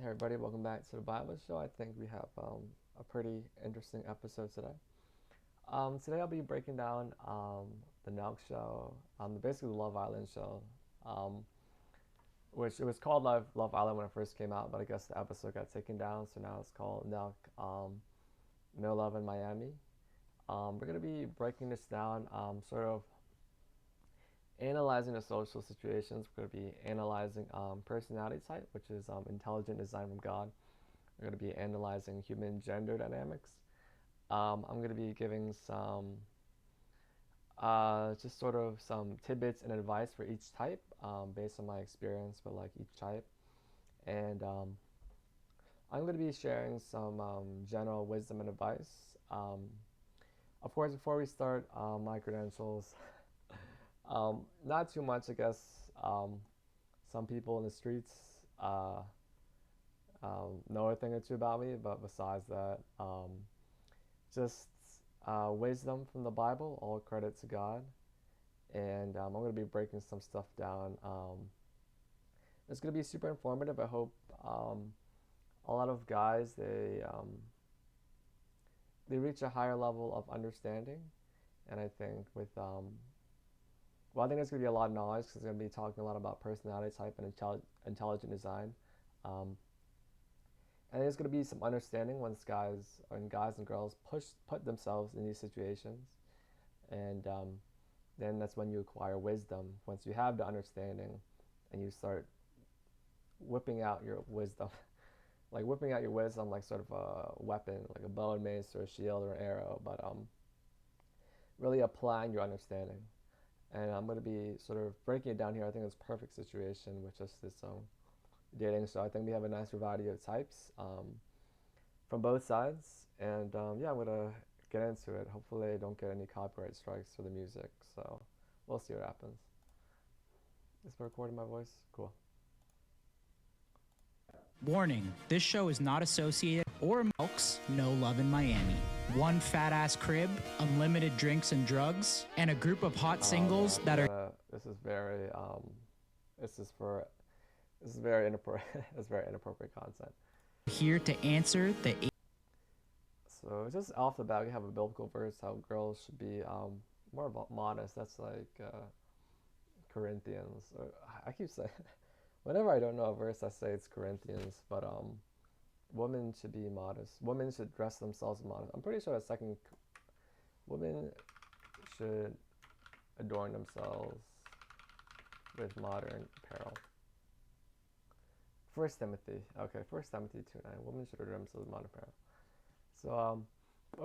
Hey everybody, welcome back to the Bible Show. I think we have a pretty interesting episode today. Today I'll be breaking down the NELK show, basically the Love Island show, which it was called Love Island when it first came out, but I guess the episode got taken down, so now it's called NELK No Love in Miami. We're going to be breaking this down, sort of analyzing the social situations. We're going to be analyzing personality type, which is intelligent design from God. We're going to be analyzing human gender dynamics. I'm going to be giving some, just sort of some tidbits and advice for each type, based on my experience with like each type. And I'm going to be sharing some general wisdom and advice. Of course, before we start, my credentials. Not too much, I guess. Some people in the streets know a thing or two about me, but besides that, just wisdom from the Bible, all credit to God. And I'm going to be breaking some stuff down. It's going to be super informative. I hope a lot of guys, they reach a higher level of understanding. And I think with I think there's going to be a lot of knowledge because it's going to be talking a lot about personality type and intelligent design. And there's going to be some understanding once guys and girls put themselves in these situations. And then that's when you acquire wisdom. Once you have the understanding and you start whipping out your wisdom, like whipping out your wisdom like sort of a weapon, like a bow and mace or a shield or an arrow, but really applying your understanding. And I'm going to be sort of breaking it down here. I think it's a perfect situation with just this dating. So I think we have a nice variety of types from both sides. And yeah, I'm going to get into it. Hopefully I don't get any copyright strikes for the music. So we'll see what happens. Is it recording my voice? Cool. Warning, this show is not associated or NELK's No Love in Miami. One fat-ass crib, unlimited drinks and drugs, and a group of hot singles that are... This is very, this is very inappropriate, it's very inappropriate content. Here to answer the... So just off the bat, we have a biblical verse how girls should be more modest. That's like Corinthians. I keep saying... Whenever I don't know a verse, I say it's Corinthians, but women should be modest. Women should dress themselves modest. I'm pretty sure women should adorn themselves with modern apparel. 1 Timothy, okay, 1 Timothy 2:9. Women should adorn themselves with modern apparel. So,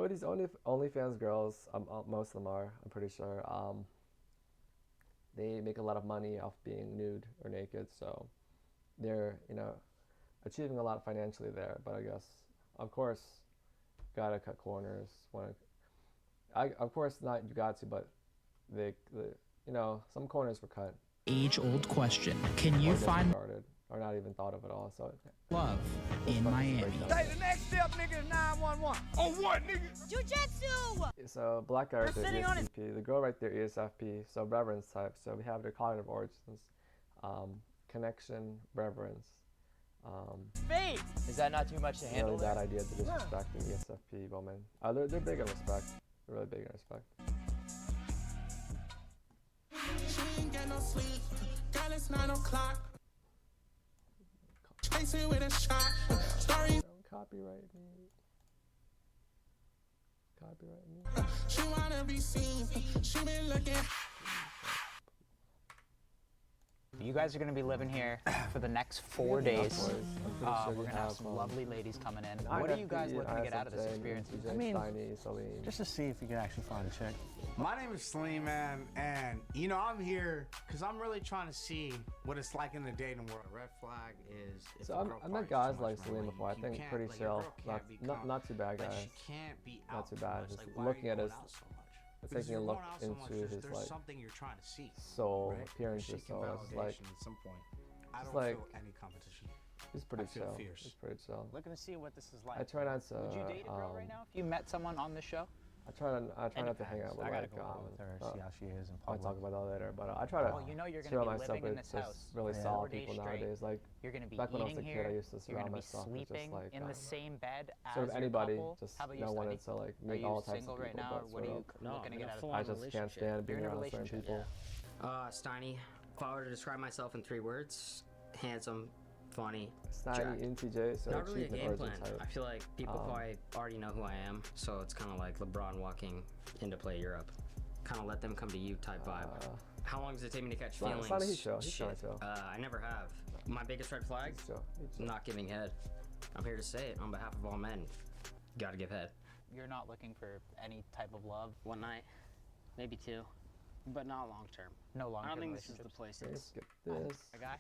these OnlyFans girls, most of them are, I'm pretty sure. They make a lot of money off being nude or naked, so they're, achieving a lot financially there. But I guess, of course, gotta cut corners. Of course, not you got to, but some corners were cut. Age-old question. Can you find... Or not even thought of at all. So love in Miami? Hey, the next step, nigga, is 911. Oh, what, nigga? Jiu-jitsu! So black guy right there, ESFP. The girl right there, ESFP. So reverence type. So we have their cognitive origins, connection, reverence. Faith! Is that not too much to handle? Really bad idea to disrespect an ESFP woman. They're big in respect. They're really big in respect. She ain't get no sleep. Girl, it's 9 o'clock. Chase it with a shot. Story. Don't copyright me. She wanna be seen. She been looking. You guys are going to be living here for the next 4 days. Sure we're going to have some lovely ladies coming in. What are you guys looking to get out of this experience? I mean, just to see if you can actually find a chick. My name is Salim, man, and I'm here because I'm really trying to see what it's like in the dating world. Red flag is if so I met guys like Salim before. I think pretty chill. Not too bad, guys. Not too bad. Just looking at his. Taking a look into his like something you're trying to see, soul right? appearances. So it's like at some point. I don't like, feel any competition. He's pretty chill. Fierce. He's pretty chill. Looking to see what this is like. I try not to. Would you date a girl right now if you met someone on the show? I try not to hang out with I gotta like go out with her, see how she is in I'll public. talk about that later, but I try to Well, you know you're surround gonna be myself living in with this just house really for solid 4 days people straight. nowadays. Like You're gonna be back when I was eating a here. kid, I used to You're surround gonna be myself with just sleeping like in the same bed as sort of your anybody, couple. just How about you, no Study? wanted to like Are make you all types single of right people, now, or but what are sort you of looking to get out of? I just can't stand being You're in a around certain relationship, people. Steiny. If I were to describe myself in 3 words, handsome, funny, Snotty, jacked. NTJ, so Not really a cheap and game virgin plan. type. I feel like people probably already know who I am, so it's kind of like LeBron walking into play Europe. Kind of let them come to you type vibe. How long does it take me to catch feelings? Sonny, he's chill. He's Shit. kinda chill. I never have. My biggest red flag? He's chill. He's chill. Not giving head. I'm here to say it on behalf of all men. Gotta give head. You're not looking for any type of love. One night, maybe 2, but not long term. No I long-term don't think this is the relationships. place. Let's get this. A guy?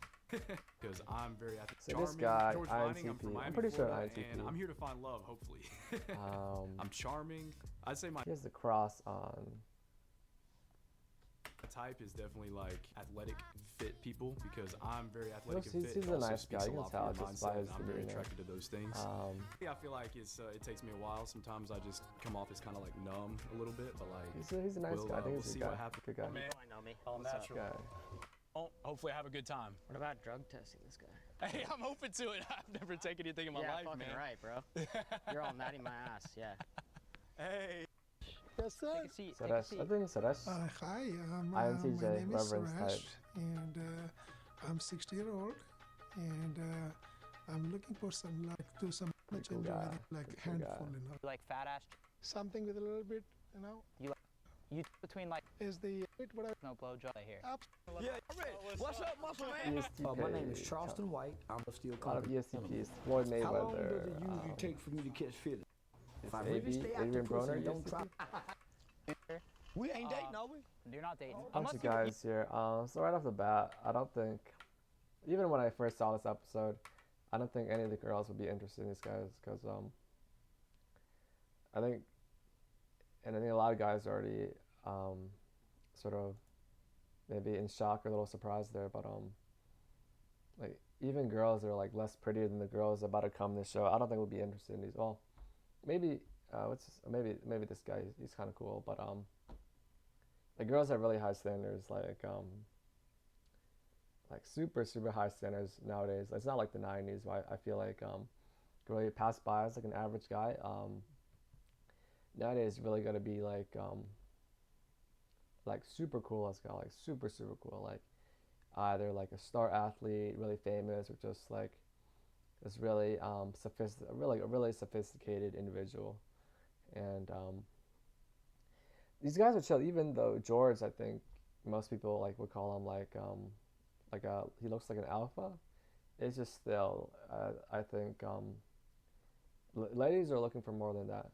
Because I'm very So this guy, George Vining, I'm INTP. from Miami, I'm pretty sure Florida, INTP. and I'm here to find love, hopefully. I'm charming. I'd say my He has the cross on. type is definitely like athletic, fit people because I'm very athletic and He's fit. a It also nice speaks guy. a You can lot tell for your just by mindset, his and I'm very demeanor. attracted to those things. Yeah, I feel like it takes me a while. Sometimes I just come off as kind of like numb a little bit, but like He's a nice guy. I think we'll he's a see good what guy. happens. Good guy. I know me. All natural. Guy. Oh, hopefully I have a good time. What about drug testing this guy? Hey, I'm open to it. I've never taken anything in my Yeah, life, fucking man. right, bro. You're all natty my ass, yeah. Hey. Yes, sir. Take a seat. Take a Suresh. seat. I think Suresh. Hi, INTJ, my name is reverence Suresh, type. and I'm 60-year-old, and I'm looking for some do some much Cool enjoy guy. like Cool handful, guy. You like fat ass? something with a little bit, You between like is the what I no blowjob I hear. Yeah, what's up, muscle man? ESTP. My name is Charleston White. I'm a steel A lot of company. ESTPs. Floyd Mayweather. How long does it usually take for me to catch feelings? If I really stay out the Adrian pussy Broner, and don't ESTP. try. We ain't dating, are we? You're not dating. Bunch of guys here. So right off the bat, I don't think, even when I first saw this episode, I don't think any of the girls would be interested in these guys because I think a lot of guys are already sort of maybe in shock or a little surprised there, but like even girls that are like less prettier than the girls about to come this show, I don't think would be interested in these. Well, maybe maybe this guy, he's kind of cool, but the girls have really high standards, like super high standards nowadays. It's not like the 90s where I feel like really pass by as like an average guy. Nowadays you really got to be like super cool as a guy, like super cool, like either like a star athlete, really famous, or just like this really really sophisticated individual. And these guys are chill. Even though George, I think most people like would call him he looks like an alpha. It's just still I think ladies are looking for more than that.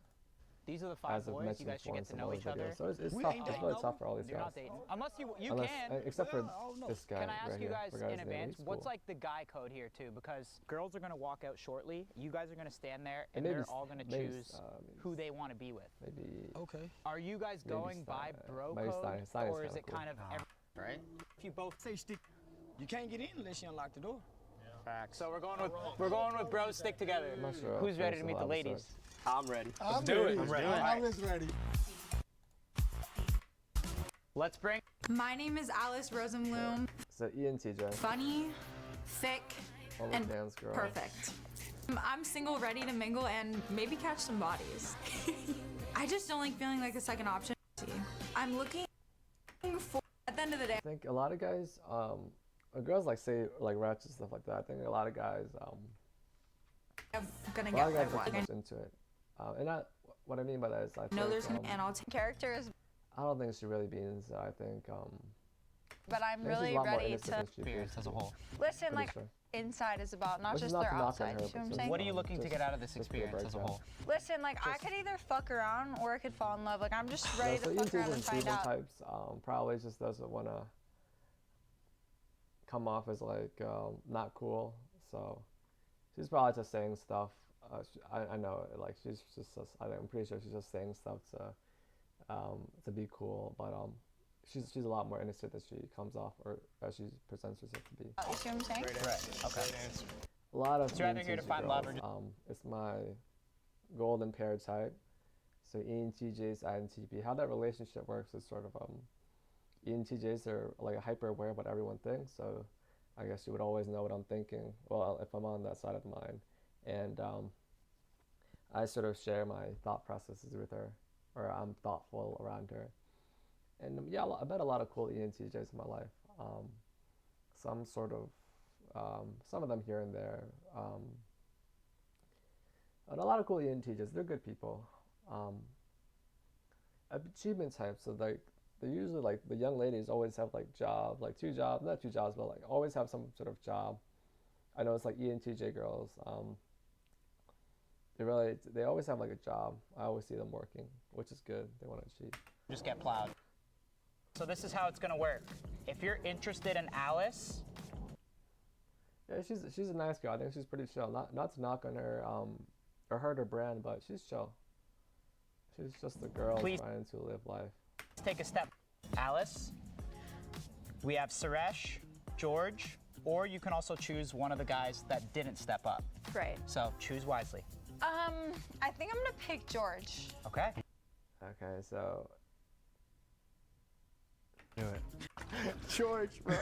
These are the 5 boys. You guys should get to know each other. So it's tough. It's really tough for all these You're guys. not dating. Unless you Unless, can. except for this guy. Can I ask right you here. guys Forgot in his name. advance, He's what's cool. like the guy code here too? Because girls are gonna walk out shortly. You guys are gonna stand there, and maybe they're all gonna maybe choose who they want to be with. Maybe. Okay. Are you guys going by bro maybe code, Stein is or is kinda it cool. kind of Right? If you both say stick, you can't get in unless you unlock the door. Facts. So we're going with bros stick together. I'm not sure. Who's ready to There's meet a the lot of ladies? sorts. I'm ready. I'm do ready. it. I'm ready. I'm always ready. Let's bring. My name is Alice Rosenblum. So ENTJ. Funny, thick, and dance girl. perfect. I'm single, ready to mingle, and maybe catch some bodies. I just don't like feeling like a second option. I'm looking for, at the end of the day. I think a lot of guys, girls like say like ratchet stuff like that. I think a lot of guys, I'm gonna a get lot of what I guys are want. too much into it. And what I mean by that is I No, think, there's and I'll take characters, I don't think it should really be into that. I think but I'm there's really a lot more ready innocent to than she appears to as a be. whole. listen. Pretty Like sure. inside is about not Which is just not their to knock on outside. her, You see what I'm but saying? What are you looking to just- get out of this just be a experience as a breakdown. whole? Listen, like I could either fuck around or I could fall in love. Like I'm just ready So to fuck around ENTJs and and find Steven out. types probably just doesn't want to come off as like not cool. So she's probably just saying stuff. I know, like she's just. I'm pretty sure she's just saying stuff to be cool, but she's a lot more innocent than she comes off or as she presents herself to be. You see what I'm saying? Correct. Okay. A lot of So you're either here to ENTJ find love or girls, it's my golden pair type. So ENTJs, INTP. How that relationship works is sort of ENTJs are like hyper aware of what everyone thinks. So I guess you would always know what I'm thinking. Well, if I'm on that side of the mind, and I sort of share my thought processes with her, or I'm thoughtful around her. And yeah, I met a lot of cool ENTJs in my life. Some sort of, some of them here and there. And a lot of cool ENTJs. They're good people. Achievement types. So like, they usually like the young ladies always have like job, like two jobs, not two jobs, but like always have some sort of job. I know it's like ENTJ girls. They always have like a job. I always see them working, which is good. They want to achieve. Just get plowed. So this is how it's gonna work. If you're interested in Alice, yeah, she's a nice girl. I think she's pretty chill. Not to knock on her or hurt her brand, but she's chill. She's just a girl trying to live life. let's take a step. Alice, we have Suresh, George, or you can also choose one of the guys that didn't step up. Great. So choose wisely. I think I'm gonna pick George. Okay. Okay, so. Do it. George, bro.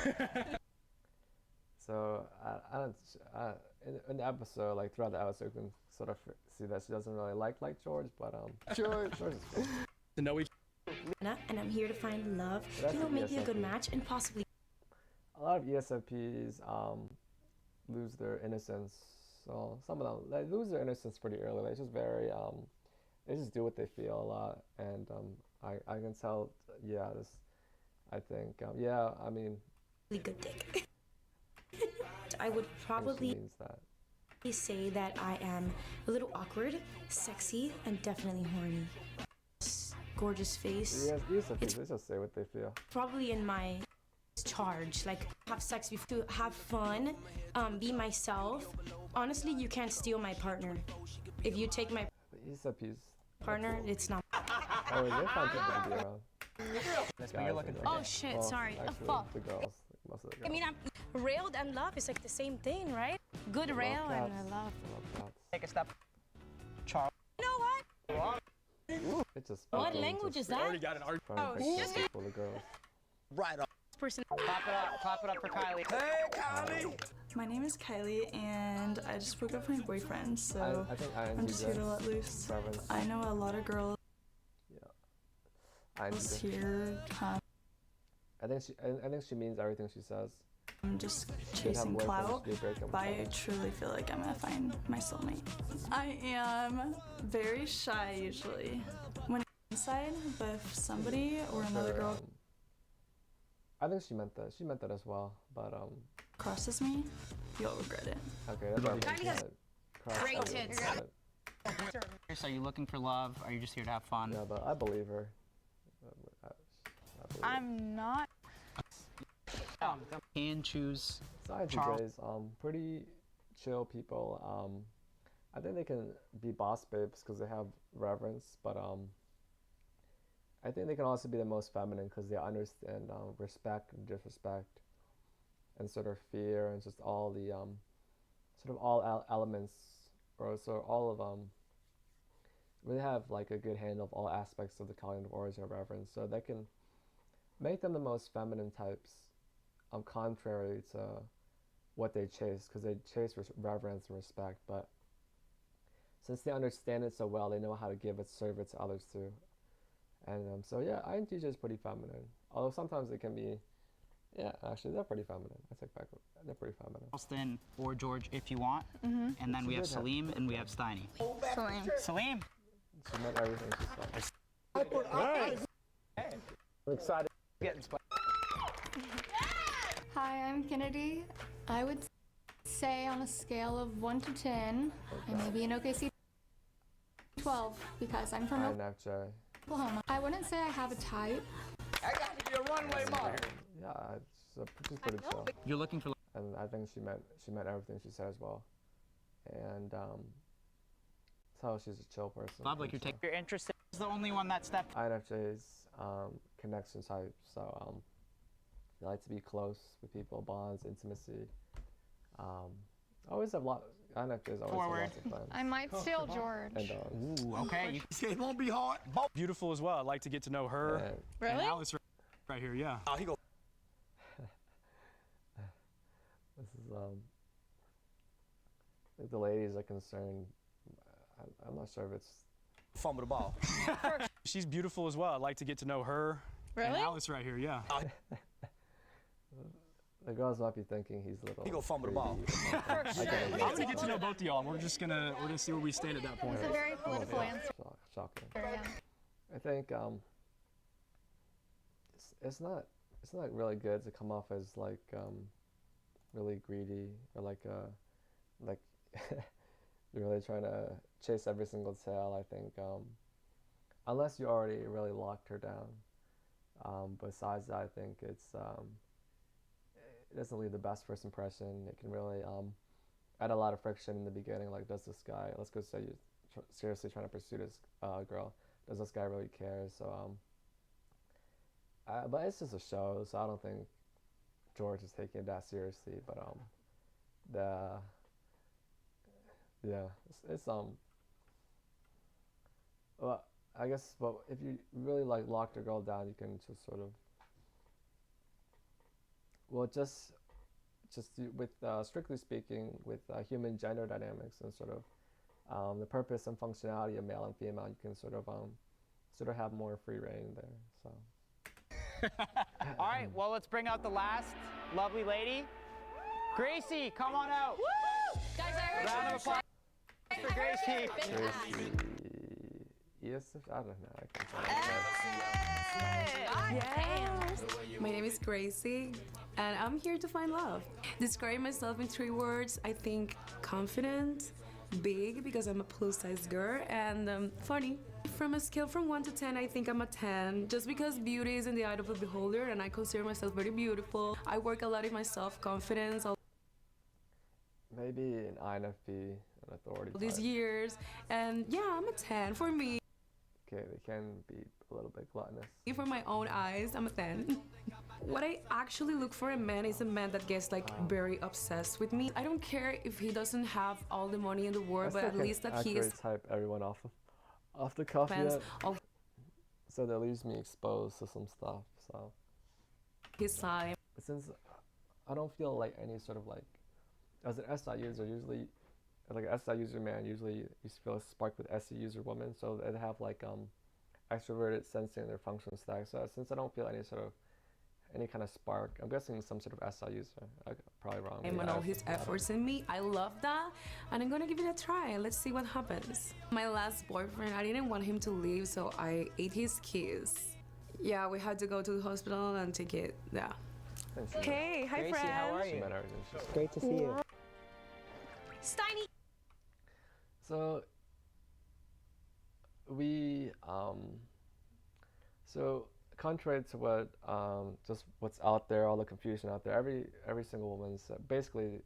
So in the episode, like throughout the episode, you can sort of see that she doesn't really like George, but George is cool. To know each. And I'm here to find love, maybe a good match and possibly. A lot of ESFPs lose their innocence. So some of them they lose their innocence pretty early. They just they just do what they feel a lot, and I can tell. Yeah, I think I mean. Good dick. I would probably say that I am a little awkward, sexy, and definitely horny. Gorgeous face. Yeah, ESFPs, they just say what they feel. Probably in my charge, like have sex to have fun, be myself. Honestly, you can't steal my partner. If you take my partner, it's not. Oh, they're fun to be around. You're looking for oh shit, sorry. Actually, Fuck. the girls, most of the girls. I mean, railed and love is like the same thing, right? Good rail and love. Take a step. Charles. You know what? It's just What language is that? Already got an argument. Oh, shit. Full of girls. Right on. Person. Clap it up for Kylie. Hey, Kylie. My name is Kylie, and I just broke up with my boyfriend, so I think I'm just here to let loose. I know a lot of girls here. I think she means everything she says. I'm just chasing clout, but I truly feel like I'm gonna find my soulmate. I am very shy usually when inside, but if somebody or another girl I think she meant that. She meant that as well, but crosses me, you'll regret it. Okay, that's what I meant. Great tits. So are you looking for love? Are you just here to have fun? Yeah, but I believe her. I'm not. Can choose. INTJs, pretty chill people. I think they can be boss babes because they have reverence, but I think they can also be the most feminine because they understand respect and disrespect, and sort of fear and just all the sort of all elements, or so all of really have like a good handle of all aspects of the cognitive origin of reverence, so they can make them the most feminine types, contrary to what they chase, because they chase reverence and respect, but since they understand it so well, they know how to give it, serve it to others too. And so yeah, INTJ is pretty feminine, although sometimes it can be, yeah, actually they're pretty feminine. I take back, they're pretty feminine. Austin or George if you want, and then we have Salim and we have Steiny. Salim. She meant everything she said. I'm excited. Getting spicy. Hi, I'm Kennedy. I would say on a scale of 1 to 10, I may be an OKC 12 because I'm from Oklahoma. I wouldn't say I have a type. I got to be a runway model. Yeah, she's pretty chill. You're looking for. And I think she meant everything she said as well. And so she's a chill person. Bob, like you're interested. Is the only one that stepped. INFJ's connection type, so they like to be close with people, bonds, intimacy. Always have INFJ is always Forward. lots of fun. I might steal George. And dogs. Ooh, okay. It won't be hard. Beautiful as well. I'd like to get to know her. And And Really? Alice right here, yeah. Oh, he go. this is if the ladies are concerned, I'm not sure if it's Fumble the ball. She's beautiful as well. I'd like to get to know her. And Really? Alice right here, yeah. the girls might be thinking he's little. He go fumble the ball. I'm gonna get to know both of y'all, and we're gonna see where we stand at that point. It's a very political answer. Shocking. Yeah. I think it's not really good to come off as like really greedy or like you're really trying to chase every single tail. I think unless you already really locked her down. Besides that, I think it doesn't leave the best first impression. It can really add a lot of friction in the beginning. Like, does this guy, let's go say you're seriously trying to pursue this girl, does this guy really care? So but it's just a show, so I don't think George is taking it that seriously. But it's well, I guess, but if you really like locked a girl down, you can just sort of, well, just with strictly speaking, with human gender dynamics and sort of the purpose and functionality of male and female, you can sort of have more free reign there. So. All right, well, let's bring out the last lovely lady. Gracie, come on out. Woo! Guys, I heard Round of applause for Gracie. Gracie, yes, I don't know. I Yes. My name is Gracie, and I'm here to find love. Describe myself in 3 words. I think confident, big because I'm a plus-size girl, and funny. From a scale from 1 to 10, I think I'm a 10, just because beauty is in the eye of the beholder, and I consider myself very beautiful. I work a lot in my self-confidence. Maybe an INFP, an authority All these type. years, and yeah, I'm a 10 for me. Okay, they can be a little bit gluttonous. For my own eyes, I'm a 10. What I actually look for in a man is a man that gets like very obsessed with me. I don't care if he doesn't have all the money in the world, but at least that he is. Type everyone off the cuff yet. Of So that leaves me exposed to some stuff. So his side. since I don't feel like any sort of like, as an SI user, usually like an SI user man, usually you feel a spark with SE user woman, so they have like extroverted sensing in their function stack. So since I don't feel any kind of spark, I'm guessing some sort of SI user. I'm probably wrong. And all his efforts in me. I love that, and I'm gonna give it a try. Let's see what happens. My last boyfriend, I didn't want him to leave, so I ate his kiss. Yeah, we had to go to the hospital and take it. Yeah. Hey, hi, Gracie, how are you? Great to see you. Steiny. So we so contrary to what just what's out there, all the confusion out there, every single woman basically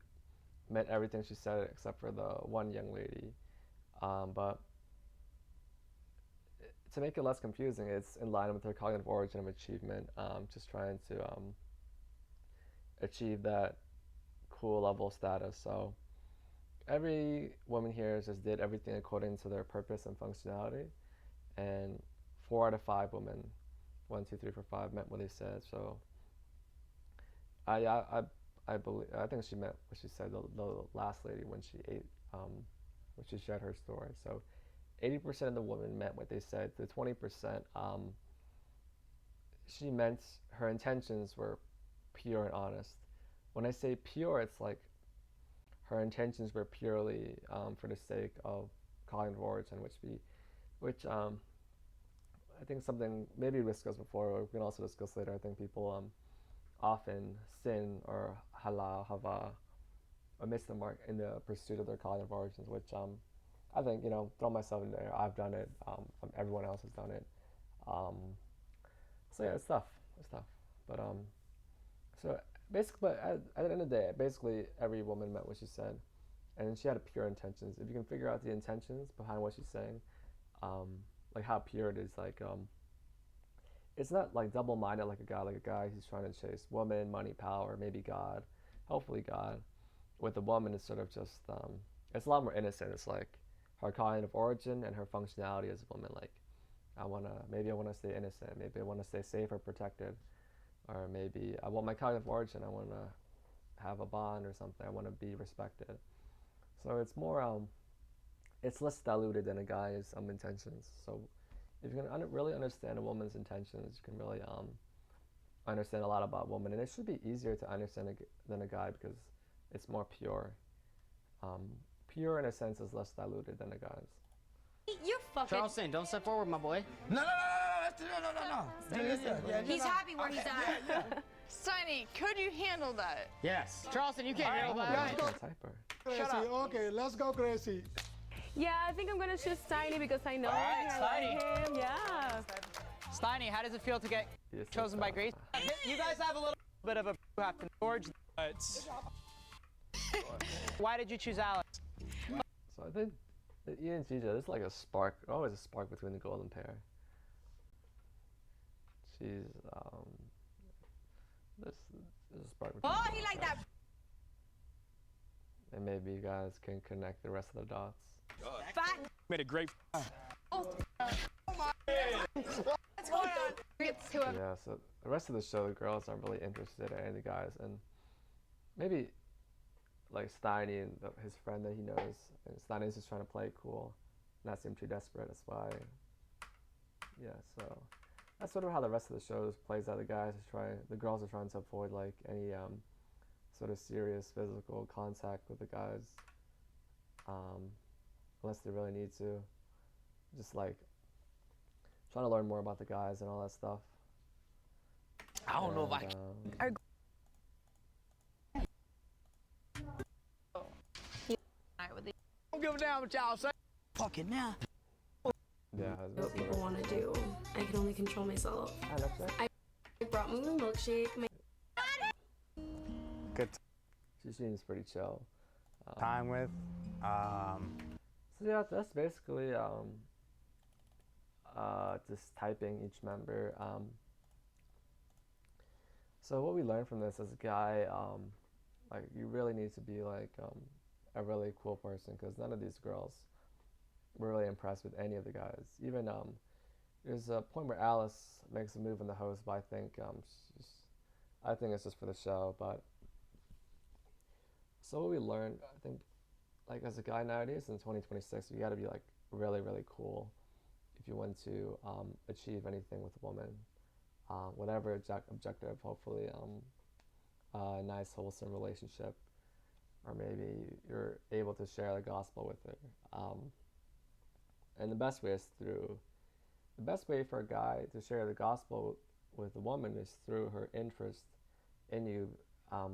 meant everything she said except for the one young lady. But to make it less confusing, it's in line with her cognitive origin of achievement, just trying to achieve that cool level status. So every woman here just did everything according to their purpose and functionality, and 4 out of 5 women, 1, 2, 3, 4, 5, meant what they said. So I think she meant what she said. The last lady when she ate, when she shared her story. So 80% of the women meant what they said. The 20%, she meant her intentions were pure and honest. When I say pure, it's like her intentions were purely for the sake of cognitive origin, which I think something maybe we discussed before, or we can also discuss later. I think people often sin or halal, hava, or miss the mark in the pursuit of their cognitive origins, which I think, throw myself in there. I've done it. Everyone else has done it. So yeah, it's tough. But so basically, but at the end of the day, basically every woman meant what she said, and she had pure intentions. If you can figure out the intentions behind what she's saying, like how pure it is, like it's not like double-minded like a guy who's trying to chase woman, money, power, maybe God, hopefully God. With a woman, it's sort of just it's a lot more innocent. It's like her cognitive origin and her functionality as a woman. Like, maybe I wanna stay innocent. Maybe I wanna stay safe or protected, or maybe I want my cognitive origin. I wanna have a bond or something. I wanna be respected. So it's more it's less diluted than a guy's intentions. So if you can really understand a woman's intentions, you can really understand a lot about women, and it should be easier to understand than a guy because it's more pure. Pure in a sense is less diluted than a guy's. You're fucking. Charleston, don't step forward, my boy. No. He's happy where he's at. Steiny, could you handle that? Yes. Charleston, you can't handle that. Gracie, okay, let's go, Gracie. Yeah, I think I'm gonna choose Steiny because I know him. I like him. Yeah. Steiny, how does it feel to get chosen by Grace? You guys have a little bit of a have to George. Why did you choose Alex? So I think that Ian and GJ, there's like a spark, always a spark between the golden pair. There's a spark between Oh, he like that. And maybe you guys can connect the rest of the dots. Fat. Made a great. What's going on? Gets to him. Yeah, so the rest of the show, the girls aren't really interested in any of the guys, and maybe like Steiny and his friend that he knows, and Steiny's just trying to play it cool, not seem too desperate. That's why. Yeah, so that's sort of how the rest of the show plays out. The girls are trying to avoid like any sort of serious physical contact with the guys, unless they really need to. Just like trying to learn more about the guys and all that stuff. I don't know if I can. Don't give a damn what y'all say. Fuck it now. Yeah. What people want to do. I can only control myself. I brought me a milkshake. Good. She seems pretty chill. Time with. So yeah, that's basically just typing each member. So what we learned from this as a guy, like you really need to be like a really cool person, because none of these girls were really impressed with any of the guys. Even there's a point where Alice makes a move in the host, but I think it's just for the show. But so what we learned, I think, like as a guy nowadays in 2026, you got to be like really, really cool if you want to achieve anything with a woman, whatever objective. Hopefully, a nice, wholesome relationship, or maybe you're able to share the gospel with her. And the best way for a guy to share the gospel with a woman is through her interest in you.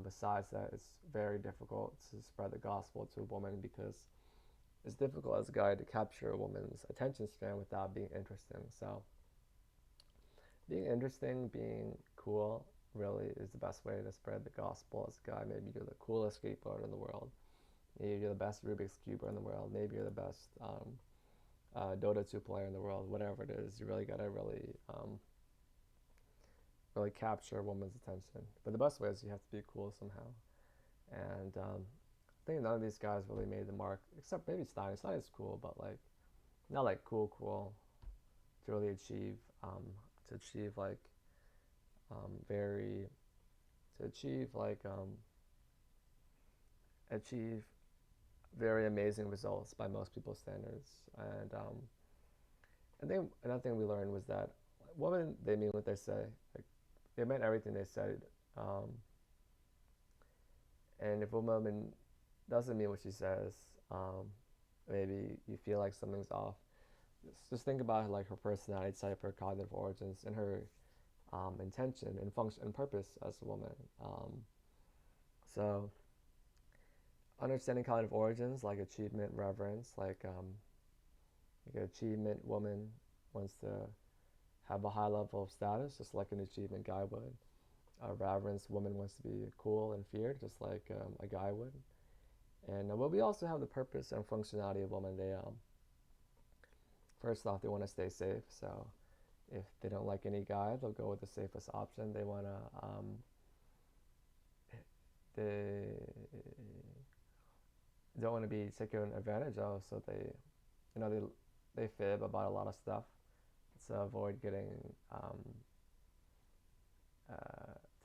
Besides that, it's very difficult to spread the gospel to a woman, because it's difficult as a guy to capture a woman's attention span without being interesting. So being interesting, being cool, really is the best way to spread the gospel as a guy. Maybe you're the coolest skateboarder in the world. Maybe you're the best Rubik's Cuber in the world. Maybe you're the best Dota 2 player in the world. Whatever it is, you really gotta really capture a woman's attention. But the best way is you have to be cool somehow. And I think none of these guys really made the mark, except maybe Steiny. Steiny's cool, but like not like cool to really achieve very amazing results by most people's standards. And I think another thing we learned was that women, they mean what they say. Like, they meant everything they said. And if a woman doesn't mean what she says, maybe you feel like something's off. Just think about like her personality type, her cognitive origins, and her intention and function and purpose as a woman. So understanding cognitive origins, like achievement, reverence, like an achievement woman wants to have a high level of status, just like an achievement guy would. A reverence woman wants to be cool and feared, just like a guy would. And but we also have the purpose and functionality of women. They first off, they want to stay safe. So if they don't like any guy, they'll go with the safest option. They want to don't want to be taken advantage of, so they fib about a lot of stuff to avoid getting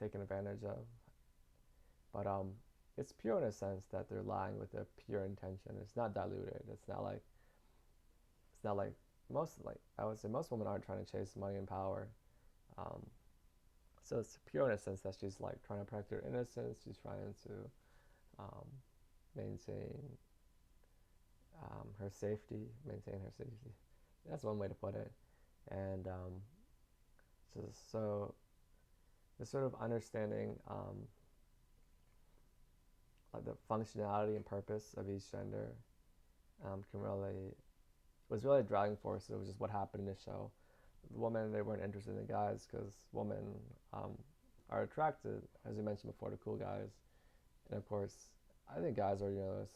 taken advantage of. But it's pure in a sense that they're lying with a pure intention. It's not diluted. It's not like I would say most women aren't trying to chase money and power. So it's pure in a sense that she's like trying to protect her innocence. She's trying to maintain her safety, maintain her safety. That's one way to put it. And so the sort of understanding like the functionality and purpose of each gender was really a driving force. It was just what happened in the show. The women, they weren't interested in the guys because women are attracted, as we mentioned before, to cool guys. And of course, I think guys are,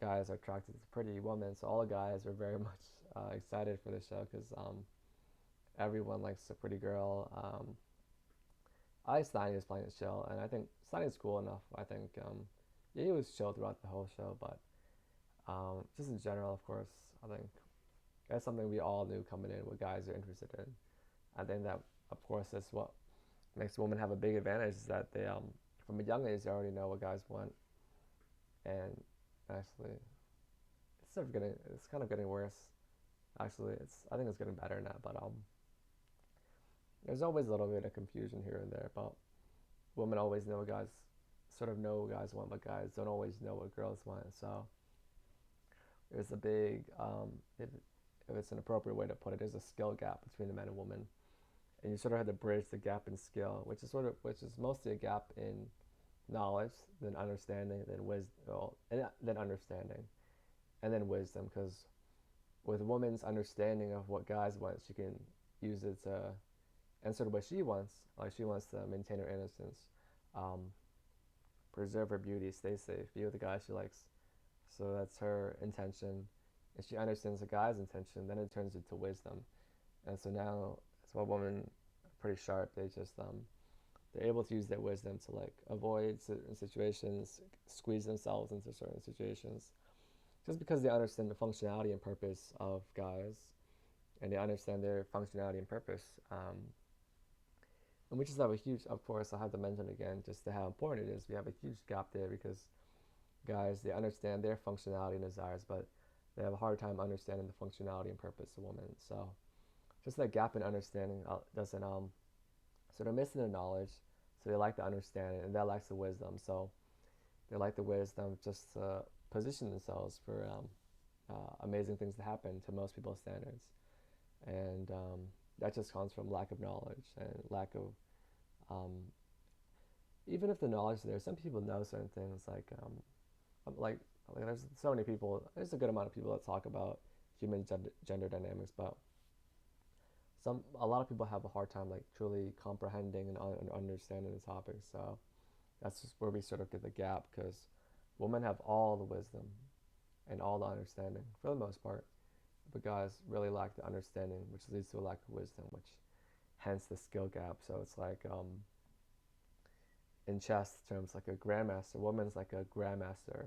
guys are attracted to pretty women. So all the guys were very much excited for this show because everyone likes a pretty girl. I Steiny was playing it chill, and I think Steiny's cool enough. I think he was chill throughout the whole show, but just in general, of course, I think that's something we all knew coming in, what guys are interested in. I think that, of course, that's what makes women have a big advantage, is that they, from a young age, they already know what guys want. And actually, it's kind of getting worse. Actually, I think it's getting better now, but there's always a little bit of confusion here and there, but women always know what guys want, but guys don't always know what girls want. So there's a big, if it's an appropriate way to put it, there's a skill gap between the men and women, and you sort of have to bridge the gap in skill, which is mostly a gap in knowledge, then understanding, then wisdom, then understanding, and then wisdom. Because with a woman's understanding of what guys want, she can use it to answer what she wants. Like she wants to maintain her innocence, preserve her beauty, stay safe, be with the guy she likes. So that's her intention. If she understands the guy's intention, then it turns into wisdom. And so now, so a woman pretty sharp. They just they're able to use their wisdom to like avoid certain situations, squeeze themselves into certain situations, just because they understand the functionality and purpose of guys, and they understand their functionality and purpose. And we just have a huge, of course, I have to mention again, just to how important it is. We have a huge gap there because guys, they understand their functionality and desires, but they have a hard time understanding the functionality and purpose of women. So just that gap in understanding doesn't, so they're missing the knowledge, so they like to understand it, and that lacks the wisdom. So they like the wisdom just to position themselves for amazing things to happen to most people's standards. And that just comes from lack of knowledge and lack of, even if the knowledge is there, some people know certain things, like there's so many people, there's a good amount of people that talk about human gender dynamics, but a lot of people have a hard time like truly comprehending and understanding the topic. So that's just where we sort of get the gap, because women have all the wisdom and all the understanding for the most part, but guys really lack the understanding, which leads to a lack of wisdom, which hence the skill gap. So it's like in chess terms, like a grandmaster, woman's like a grandmaster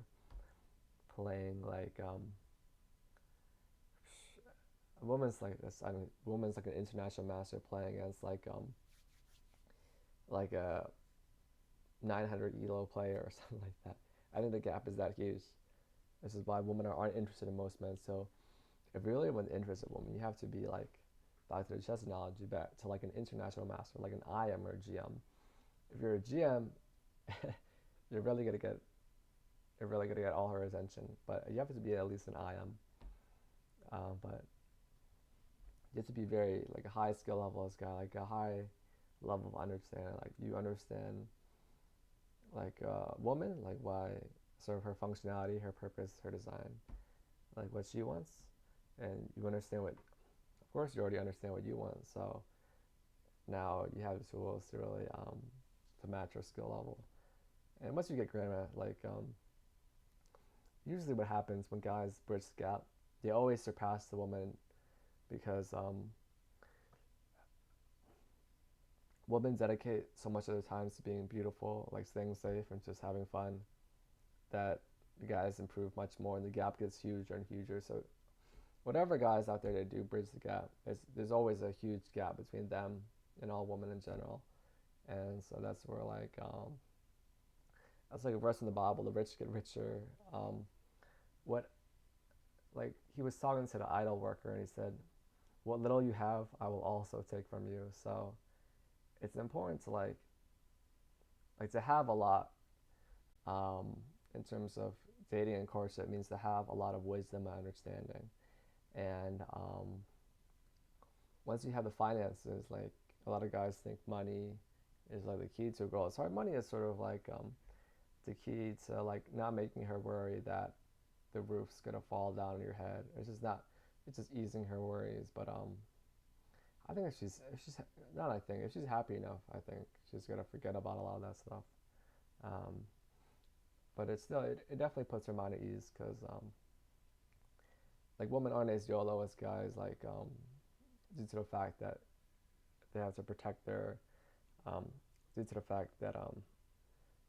playing like a woman's like this. I mean, woman's like an international master playing against like a 900 ELO player or something like that. I think the gap is that huge. This is why women aren't interested in most men. So if you really want to interest a woman, you have to be like, back to the chess analogy, back to like an international master, like an IM or a GM. If you're a GM, you're really gonna get all her attention. But you have to be at least an IM. But you have to be very like a high skill level as guy, like a high level of understanding. Like you understand like a woman, like why sort of her functionality, her purpose, her design, like what she wants, and you understand what. Of course, you already understand what you want. So now you have the tools to really to match your skill level. And once you get grandma, like usually what happens when guys bridge the gap, they always surpass the woman, because women dedicate so much of their time to being beautiful, like staying safe and just having fun, that the guys improve much more, and the gap gets huger and huger. So whatever guys out there that do bridge the gap, there's always a huge gap between them and all women in general. And so that's where that's like a verse in the Bible: the rich get richer. What like he was talking to the idol worker, and he said, "What little you have, I will also take from you." So it's important to like to have a lot in terms of dating and courtship. Means to have a lot of wisdom and understanding. And once you have the finances, like a lot of guys think money is like the key to a girl. It's hard. Money is sort of like the key to like not making her worry that the roof's gonna fall down on your head. It's just easing her worries. But I think if she's if she's happy enough, I think she's gonna forget about a lot of that stuff. But it definitely puts her mind at ease, because like women aren't as YOLO as guys, like due to the fact that they have to protect their due to the fact that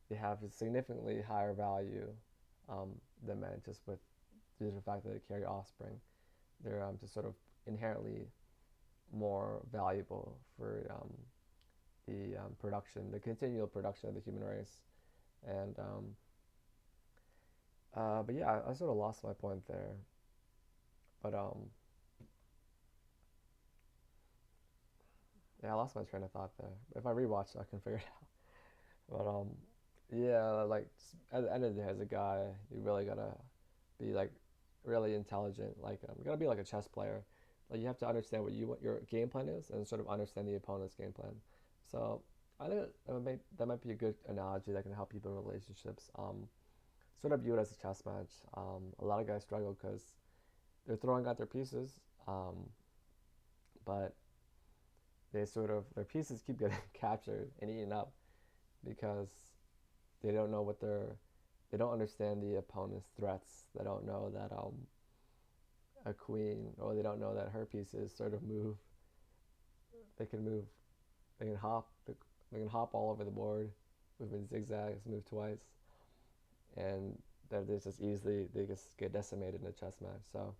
they have a significantly higher value than men, just due to the fact that they carry offspring. They're just sort of inherently more valuable for the continual production of the human race. And but yeah, I sort of lost my point there. But yeah, I lost my train of thought there. If I rewatch it, I can figure it out. But yeah, like at the end of the day, as a guy, you really gotta be like really intelligent. Like you gotta be like a chess player. Like you have to understand what your game plan is, and sort of understand the opponent's game plan. So I think that might be a good analogy that can help people in relationships. Sort of view it as a chess match. A lot of guys struggle because they're throwing out their pieces, but their pieces keep getting captured and eaten up because they don't know they don't understand the opponent's threats. They don't know that a queen, or they don't know that her pieces sort of move. They can hop all over the board, move in zigzags, move twice, and they just get decimated in a chess match. So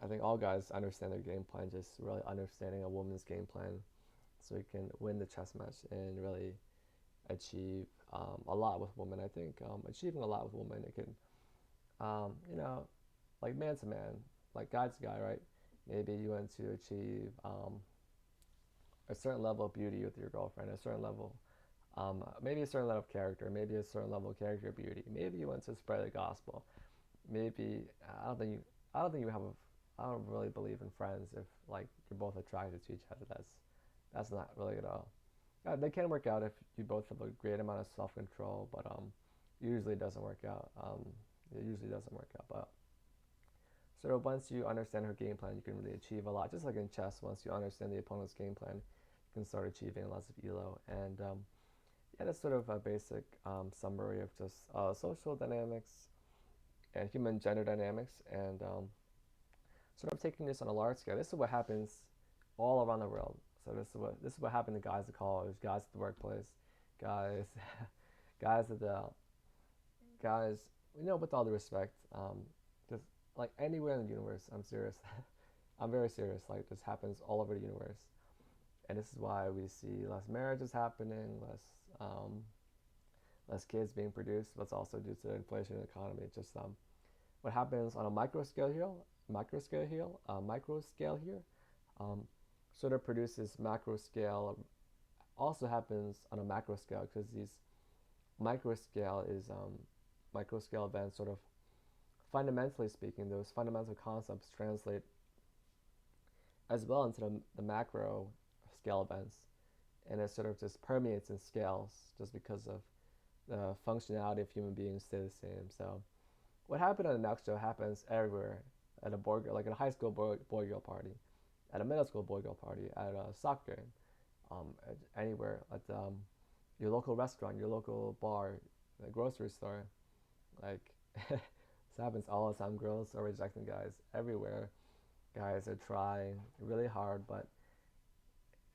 I think all guys understand their game plan, just really understanding a woman's game plan, so you can win the chess match and really achieve a lot with women. I think achieving a lot with women, it can, like man to man, like guy to guy, right? Maybe you want to achieve a certain level of beauty with your girlfriend, a certain level, maybe a certain level of character, maybe a certain level of character beauty. Maybe you want to spread the gospel. Maybe I don't really believe in friends if like you're both attracted to each other. That's not really at all. They can work out if you both have a great amount of self-control, but usually it doesn't work out. But sort of once you understand her game plan, you can really achieve a lot. Just like in chess, once you understand the opponent's game plan, you can start achieving lots of elo. And yeah, that's sort of a basic summary of just social dynamics and human gender dynamics, and sort of taking this on a large scale. This is what happens all around the world. So this is what happened to guys at college, guys at the workplace, guys with all due respect, just like anywhere in the universe. I'm serious. I'm very serious. Like this happens all over the universe, and this is why we see less marriages happening, less kids being produced. But it's also due to inflation in the economy. Just what happens on a micro scale here, sort of produces macro scale. Also happens on a macro scale, because these micro scale events sort of, fundamentally speaking, those fundamental concepts translate as well into the macro scale events, and it sort of just permeates and scales just because of the functionality of human beings stay the same. So what happened on the NELK show happens everywhere, at a boy girl, like at a high school boy girl party, at a middle school boy girl party, at a soccer game, anywhere, at your local restaurant, your local bar, the grocery store. Like this happens all the time. Girls are rejecting guys everywhere. Guys are trying really hard, but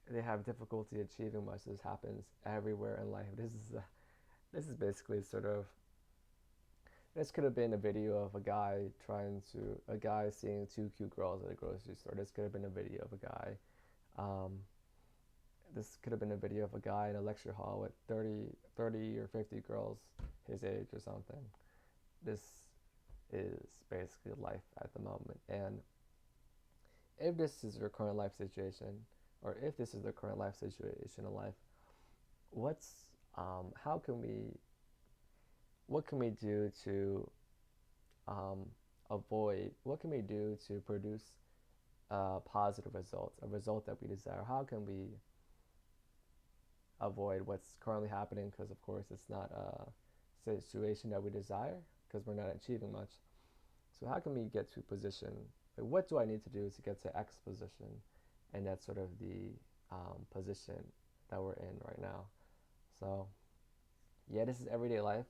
they have difficulty achieving much. This happens everywhere in life. This is basically sort of This could have been a video of a guy seeing two cute girls at a grocery store. This could have been a video of a guy. This could have been a video of a guy in a lecture hall with 30 or 50 girls his age or something. This is basically life at the moment. And if this is your current life situation, or if this is the current life situation in life, what can we do to what can we do to produce positive results, a result that we desire? How can we avoid what's currently happening? Because of course it's not a situation that we desire, because we're not achieving much. So how can we get to position? Like, what do I need to do to get to X position? And that's sort of the position that we're in right now. So yeah, this is everyday life.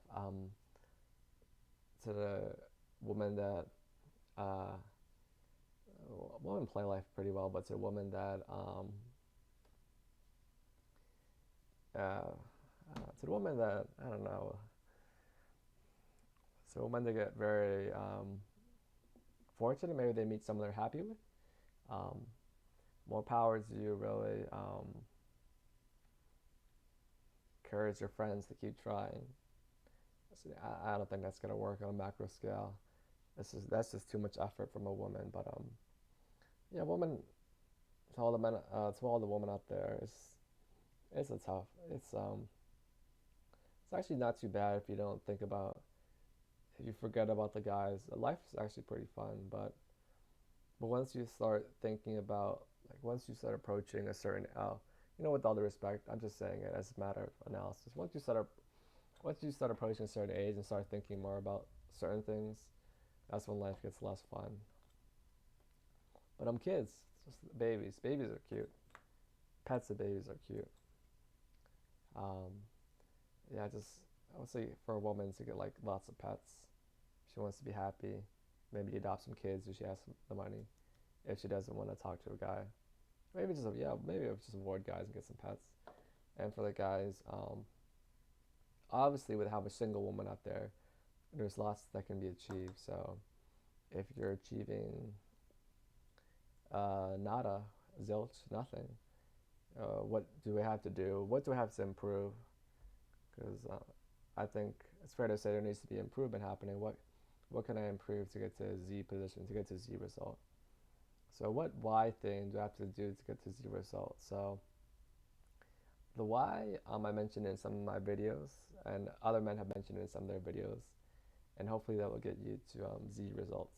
To the woman that women play life pretty well, but to a woman that to the woman that I don't know. So when they get very fortunate, maybe they meet someone they're happy with. More power to you, really. Encourage your friends to keep trying. So I don't think that's gonna work on a macro scale. That's just too much effort from a woman. But yeah, woman, to all the men, to all the women out there, it's a tough. It's actually not too bad if you don't think about, if you forget about the guys. Life is actually pretty fun, but once you start thinking about, like, once you start approaching a certain, with all due respect, I'm just saying it as a matter of analysis. Once you start approaching a certain age and start thinking more about certain things, that's when life gets less fun. But kids, it's just babies. Babies are cute. Pets of babies are cute. Yeah, I would say for a woman to get like lots of pets. She wants to be happy. Maybe adopt some kids if she has the money. If she doesn't want to talk to a guy, maybe just avoid guys and get some pets. And for the guys, obviously with how much single woman out there, there's lots that can be achieved. So if you're achieving nada, zilch, nothing, what do we have to do? What do we have to improve? Because I think it's fair to say there needs to be improvement happening. What can I improve to get to Z position, to get to Z result? So what why thing do I have to do to get to Z result? So the why I mentioned in some of my videos, and other men have mentioned in some of their videos, and hopefully that will get you to Z results.